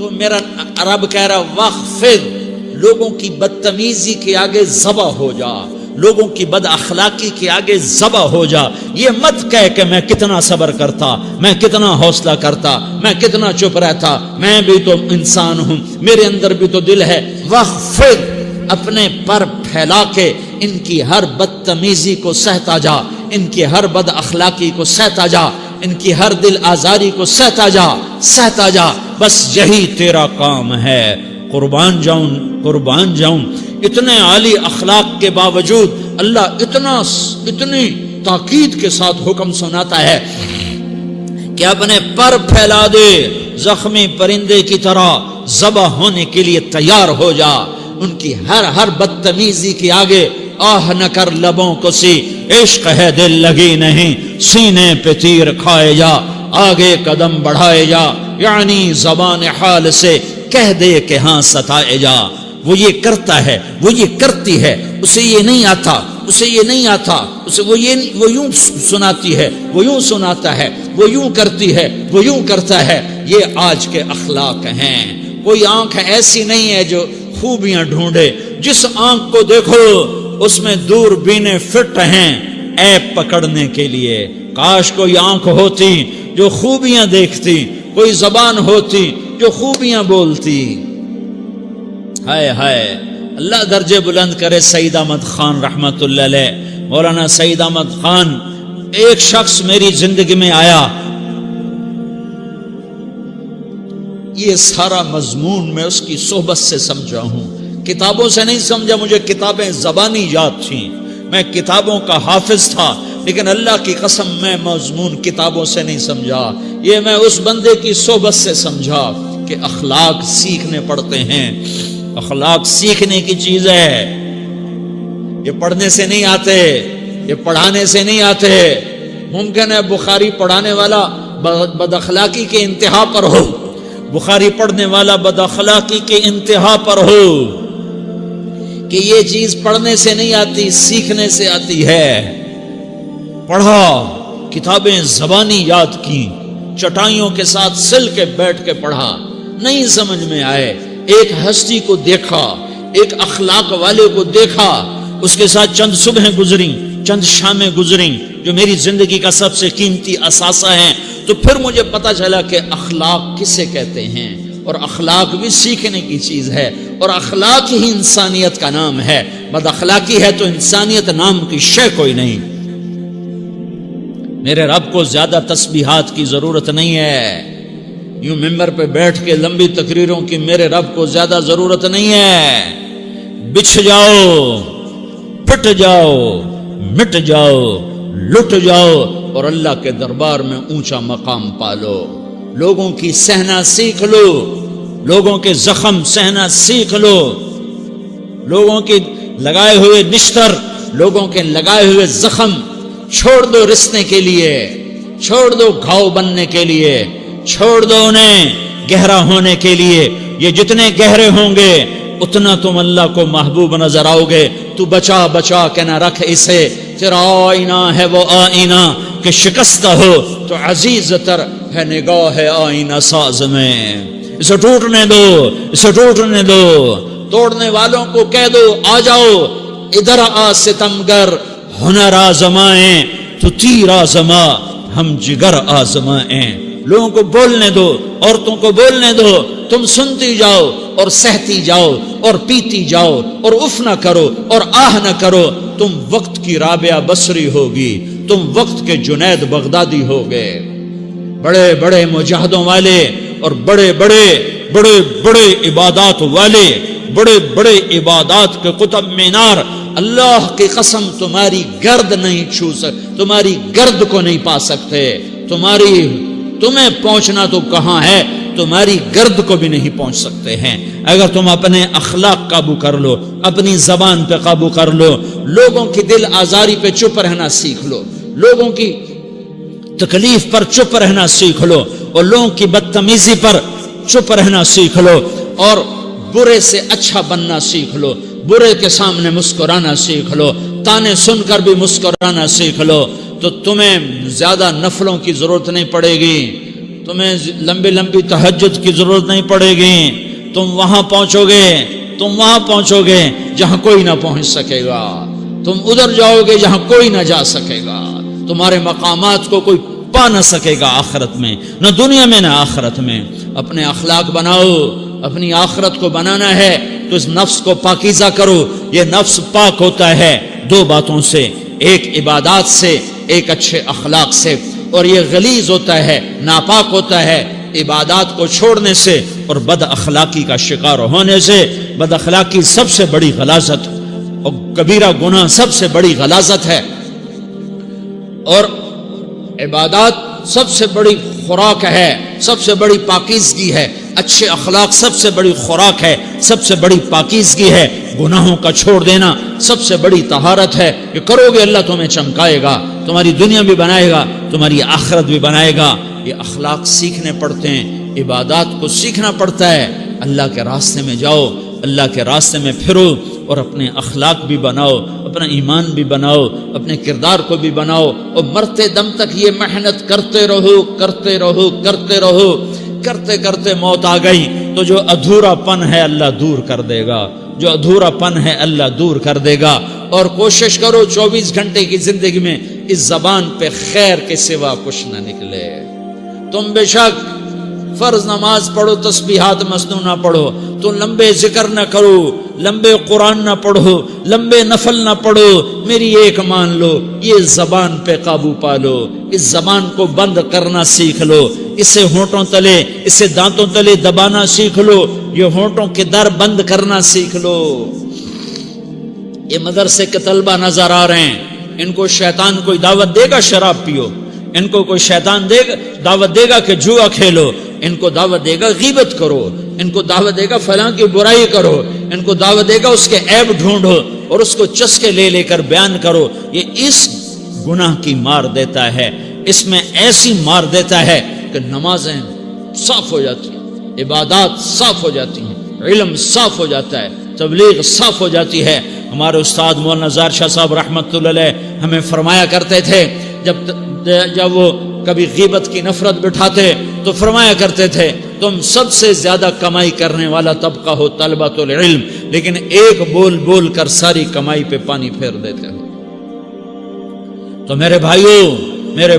تو میرا رب کہہ رہا وخفض، لوگوں کی بدتمیزی کے آگے ذبح ہو جا، لوگوں کی بد اخلاقی کے آگے ذبح ہو جا. یہ مت کہہ کہ میں کتنا صبر کرتا، میں کتنا حوصلہ کرتا، میں کتنا چپ رہتا، میں بھی تو انسان ہوں، میرے اندر بھی تو دل ہے. وخفض، اپنے پر پھیلا کے ان کی ہر بدتمیزی کو سہتا جا، ان کی ہر بد اخلاقی کو سہتا جا، ان کی ہر دل آزاری کو سہتا جا، سہتا جا. بس یہی تیرا کام ہے. قربان جاؤں، قربان جاؤں. اتنے عالی اخلاق کے باوجود اللہ اتنی تاکید کے ساتھ حکم سناتا ہے کہ اپنے پر پھیلا دے، زخمی پرندے کی طرح ذبح ہونے کے لیے تیار ہو جا. ان کی ہر بدتمیزی کے آگے آہ نہ کر لبوں کو سی، عشق ہے دل لگی نہیں، سینے پہ تیر کھائے جا، آگے قدم بڑھائے جا، یعنی زبان حال سے کہہ دے کہ ہاں ستائے جا. وہ یہ کرتا ہے، وہ یہ کرتی ہے، اسے یہ نہیں آتا، اسے یہ نہیں آتا، اسے وہ یوں سناتی ہے، وہ یوں سناتا ہے، وہ یوں کرتی ہے، وہ یوں کرتا ہے. یہ آج کے اخلاق ہیں. کوئی آنکھ ایسی نہیں ہے جو خوبیاں ڈھونڈے. جس آنکھ کو دیکھو اس میں دوربینیں فٹ ہیں عیب پکڑنے کے لیے. کاش کوئی آنکھ ہوتی جو خوبیاں دیکھتی، کوئی زبان ہوتی جو خوبیاں بولتی. ہائے ہائے، اللہ درجے بلند کرے. سعید احمد خان رحمت اللہ علیہ، مولانا سعید احمد خان، ایک شخص میری زندگی میں آیا. یہ سارا مضمون میں اس کی صحبت سے سمجھا ہوں، کتابوں سے نہیں سمجھا. مجھے کتابیں زبانی یاد تھیں، میں کتابوں کا حافظ تھا، لیکن اللہ کی قسم میں مضمون کتابوں سے نہیں سمجھا. یہ میں اس بندے کی صحبت سے سمجھا کہ اخلاق سیکھنے پڑتے ہیں. اخلاق سیکھنے کی چیز ہے، یہ پڑھنے سے نہیں آتے، یہ پڑھانے سے نہیں آتے. ممکن ہے بخاری پڑھانے والا بد اخلاقی کے انتہا پر ہو، بخاری پڑھنے والا بد اخلاقی کے انتہا پر ہو، کہ یہ چیز پڑھنے سے نہیں آتی، سیکھنے سے آتی ہے. پڑھا، کتابیں زبانی یاد کی، چٹائیوں کے ساتھ سل کے بیٹھ کے پڑھا، نہیں سمجھ میں آئے. ایک ہستی کو دیکھا، ایک اخلاق والے کو دیکھا، اس کے ساتھ چند صبحیں گزری، چند شامیں گزری جو میری زندگی کا سب سے قیمتی اثاثہ ہیں. تو پھر مجھے پتا چلا کہ اخلاق کسے کہتے ہیں، اور اخلاق بھی سیکھنے کی چیز ہے، اور اخلاق ہی انسانیت کا نام ہے. بد اخلاقی ہے تو انسانیت نام کی شے کوئی نہیں. میرے رب کو زیادہ تسبیحات کی ضرورت نہیں ہے. یوں ممبر پہ بیٹھ کے لمبی تقریروں کی میرے رب کو زیادہ ضرورت نہیں ہے. بچھ جاؤ، پٹ جاؤ، مٹ جاؤ، لٹ جاؤ، اور اللہ کے دربار میں اونچا مقام پالو. لوگوں کی سہنا سیکھ لو، لوگوں کے زخم سہنا سیکھ لو، لوگوں کے لگائے ہوئے نشتر، لوگوں کے لگائے ہوئے زخم چھوڑ دو رسنے کے لیے، چھوڑ دو گھاؤ بننے کے لیے، چھوڑ دو انہیں گہرا ہونے کے لیے. یہ جتنے گہرے ہوں گے اتنا تم اللہ کو محبوب نظر آؤ گے. تو بچا بچا کے نہ رکھ اسے، تیرا آئینہ ہے وہ آئینہ کہ شکستہ ہو تو عزیز تر ہے نگاہ آئینہ ساز میں. اسے ٹوٹنے دو، اسے ٹوٹنے دو. توڑنے والوں کو کہہ دو آ جاؤ ادھر آ ستمگر، ہنر آزمائیں تو تیر آزما، ہم جگر آزمائیں. لوگوں کو بولنے دو، عورتوں کو بولنے دو، تم سنتی جاؤ اور سہتی جاؤ اور پیتی جاؤ اور اف نہ کرو اور آہ نہ کرو. تم وقت کی رابعہ بصری ہوگی، تم وقت کے جنید بغدادی ہوگے. بڑے بڑے مجاہدوں والے اور بڑے بڑے بڑے بڑے عبادات والے، بڑے بڑے عبادات کے قطب مینار، اللہ کی قسم تمہاری گرد نہیں چھو سکتے، تمہاری گرد کو نہیں پا سکتے. تمہیں پہنچنا تو کہاں ہے، تمہاری گرد کو بھی نہیں پہنچ سکتے ہیں. اگر تم اپنے اخلاق قابو کر لو، اپنی زبان پہ قابو کر لو، لوگوں کی دل آزاری پہ چپ رہنا سیکھ لو، لوگوں کی تکلیف پر چپ رہنا سیکھ لو، اور لوگوں کی بدتمیزی پر چپ رہنا سیکھ لو، اور برے سے اچھا بننا سیکھ لو، برے کے سامنے مسکرانا سیکھ لو، تانے سن کر بھی مسکرانا سیکھ لو، تو تمہیں زیادہ نفلوں کی ضرورت نہیں پڑے گی. تمہیں لمبی لمبی تہجد کی ضرورت نہیں پڑے گی. تم وہاں پہنچو گے جہاں کوئی نہ پہنچ سکے گا. تم ادھر جاؤ گے جہاں کوئی نہ جا سکے گا. تمہارے مقامات کو کوئی پا نہ سکے گا آخرت میں، نہ دنیا میں نہ آخرت میں. اپنے اخلاق بناؤ. اپنی آخرت کو بنانا ہے تو اس نفس کو پاکیزہ کرو. یہ نفس پاک ہوتا ہے دو باتوں سے، ایک عبادات سے، ایک اچھے اخلاق سے. اور یہ غلیظ ہوتا ہے، ناپاک ہوتا ہے عبادات کو چھوڑنے سے اور بد اخلاقی کا شکار ہونے سے. بد اخلاقی سب سے بڑی غلاظت اور کبیرہ گناہ سب سے بڑی غلاظت ہے، اور عبادات سب سے بڑی خوراک ہے، سب سے بڑی پاکیزگی ہے. اچھے اخلاق سب سے بڑی خوراک ہے، سب سے بڑی پاکیزگی ہے. گناہوں کا چھوڑ دینا سب سے بڑی طہارت ہے. یہ کرو گے اللہ تمہیں چمکائے گا، تمہاری دنیا بھی بنائے گا، تمہاری آخرت بھی بنائے گا. یہ اخلاق سیکھنے پڑتے ہیں، عبادات کو سیکھنا پڑتا ہے. اللہ کے راستے میں جاؤ، اللہ کے راستے میں پھرو، اور اپنے اخلاق بھی بناؤ، اپنا ایمان بھی بناؤ، اپنے کردار کو بھی بناؤ. اور مرتے دم تک یہ محنت کرتے رہو. کرتے کرتے موت آ گئی تو جو ادھورا پن ہے اللہ دور کر دے گا. جو ادھورا پن ہے اللہ دور کر دے گا. اور کوشش کرو 24 گھنٹے کی زندگی میں اس زبان پہ خیر کے سوا کچھ نہ نکلے. تم بے شک فرض نماز پڑھو، تسبیحات مسنون نہ پڑھو، تو لمبے ذکر نہ کرو، لمبے قرآن نہ پڑھو، لمبے نفل نہ پڑھو. میری ایک مان لو، یہ زبان پہ قابو پالو. اس زبان کو بند کرنا سیکھ لو. اسے ہونٹوں تلے، اسے دانتوں تلے دبانا سیکھ لو. یہ ہونٹوں کے در بند کرنا سیکھ لو. یہ مدرسے کے طلبہ نظر آ رہے ہیں، ان کو شیطان کوئی دعوت دے گا شراب پیو، ان کو کوئی شیطان دعوت دے گا کہ جوا کھیلو، ان کو دعوت دے گا غیبت کرو، ان کو دعوت دے گا فلاں کی برائی کرو، ان کو دعوت دے گا اس کے عیب ڈھونڈو اور اس کو چسکے لے لے کر بیان کرو. یہ اس گناہ کی مار دیتا ہے، اس میں ایسی مار دیتا ہے کہ نمازیں صاف ہو جاتی ہیں، عبادات صاف ہو جاتی ہیں، علم صاف ہو جاتا ہے، تبلیغ صاف ہو جاتی ہے. ہمارے استاد مولانا زار شاہ صاحب رحمۃ اللہ علیہ ہمیں فرمایا کرتے تھے، جب وہ کبھی غیبت کی نفرت بٹھاتے تو فرمایا کرتے تھے تم سب سے زیادہ کمائی کرنے والا طبقہ ہو طلبۃ العلم، لیکن ایک بول بول کر ساری کمائی پہ پانی پھیر دیتے ہو. تو میرے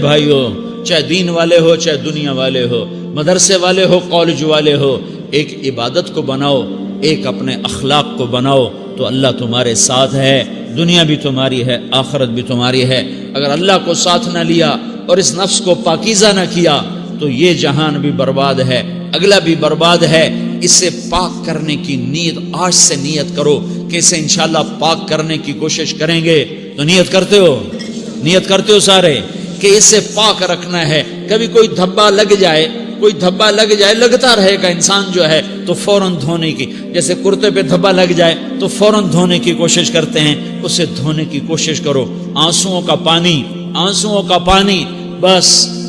بھائیوں چاہے دین والے ہو چاہے دنیا والے ہو، مدرسے والے ہو کالج والے ہو، ایک عبادت کو بناؤ، ایک اپنے اخلاق کو بناؤ تو اللہ تمہارے ساتھ ہے. دنیا بھی تمہاری ہے، آخرت بھی تمہاری ہے. اگر اللہ کو ساتھ نہ لیا اور اس نفس کو پاکیزہ نہ کیا تو یہ جہان بھی برباد ہے، اگلا بھی برباد ہے. اسے پاک کرنے کی نیت آج سے نیت کرو کہ اسے انشاءاللہ پاک کرنے کی کوشش کریں گے. تو نیت کرتے ہو سارے کہ اسے پاک رکھنا ہے. کبھی کوئی دھبا لگ جائے، لگتا رہے گا انسان جو ہے تو فوراً دھونے کی، جیسے کرتے پہ دھبا لگ جائے تو فوراً دھونے کی کوشش کرتے ہیں، اسے دھونے کی کوشش کرو. آنسوؤں کا پانی بس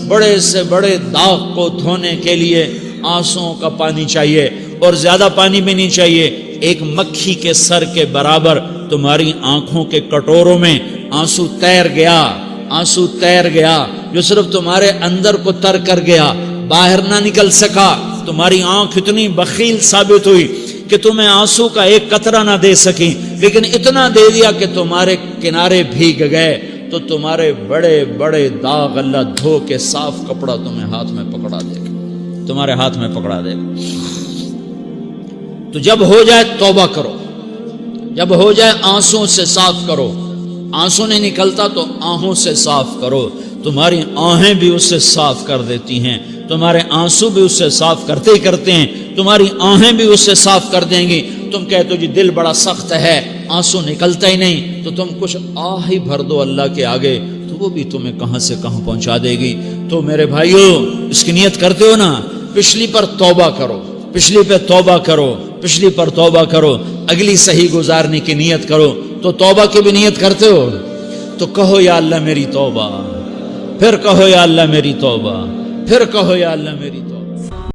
بڑے سے بڑے داغ کو دھونے کے لیے آنسوؤں کا پانی چاہیے، اور زیادہ پانی بھی نہیں چاہیے. ایک مکھی کے سر کے برابر تمہاری آنکھوں کے کٹوروں میں آنسو تیر گیا جو صرف تمہارے اندر کو تر کر گیا، باہر نہ نکل سکا. تمہاری آنکھ اتنی بخیل ثابت ہوئی کہ تمہیں آنسو کا ایک قطرہ نہ دے سکی، لیکن اتنا دے دیا کہ تمہارے کنارے بھیگ گئے. تو تمہارے بڑے بڑے داغ اللہ دھو کے صاف کپڑا تمہیں ہاتھ میں پکڑا دے گا، تمہارے ہاتھ میں پکڑا دے گا. تو جب ہو جائے توبہ کرو، جب ہو جائے آنسوں سے صاف کرو. آنسو نہیں نکلتا تو آہوں سے صاف کرو. تمہاری آہیں بھی اس سے صاف کر دیتی ہیں، تمہارے آنسو بھی اس سے صاف کرتے ہیں، تمہاری آہیں بھی اس سے صاف کر دیں گی. تم کہتے ہو جی دل بڑا سخت ہے، آنسو نکلتا ہی نہیں، تو تم کچھ آہ ہی بھر دو اللہ کے آگے، تو وہ بھی تمہیں کہاں سے کہاں پہنچا دے گی. تو میرے بھائیوں اس کی نیت کرتے ہو نا، پچھلی پر توبہ کرو، پچھلی پر توبہ کرو، اگلی صحیح گزارنے کی نیت کرو. تو توبہ کی بھی نیت کرتے ہو تو کہو یا اللہ میری توبہ، پھر کہو یا اللہ میری توبہ، پھر کہو یا اللہ میری توبہ.